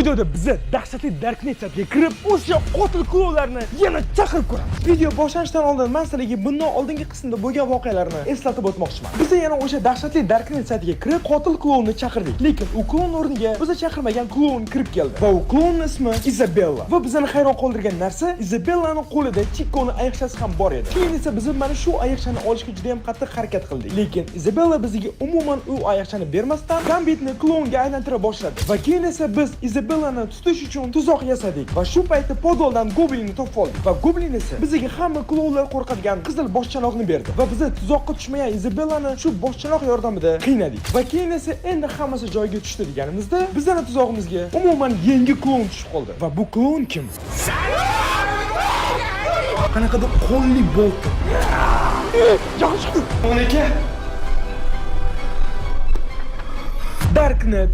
videoda biza dahshatli Darknet saytiga kirib, o'sha qotil klonlarni yana chaqirib ko'ramiz. Video boshlanishidan oldin men sizlarga bundan oldingi qismda bo'lgan voqealarni eslatib o'tmoqchiman. Biz yana o'sha dahshatli Darknet saytiga kirib, qotil klonni chaqirdik. Lekin u klon o'rniga biza chaqirmagan klon kirib keldi. Va u klonning ismi Isabella. Va bizani hayron qoldirgan narsa, Isabellaning qo'lida Chico'ning ayiqchasi ham bor edi. Keyin esa biz mana shu ayiqchani olishga juda ham qattiq harakat qildik. Lekin Isabella bizga umuman u ayiqchani bermasdan Gambitni klonga aylantira boshladi. Va keyin esa biz Isabellani tutish uchun tuzoq yasadik. Va shu paytda podoldan Goblinni topib oldik. Va Goblin esa bizga hamma klonlar qo'rqadigan qizil boshchanoqni berdi. Va biz tuzoqqa tushmagan Isabellani shu boshchanoq yordamida qiynadik. Va keyin esa endi hammasi joyiga tushdi deganimizda, bizning tuzog'imizga umuman yangi klon tushib qoldi. Va bu klon kim? Qanaqadir qo'lli bo'ldi. Yaxshi chiqdi. Onaka. Darknet.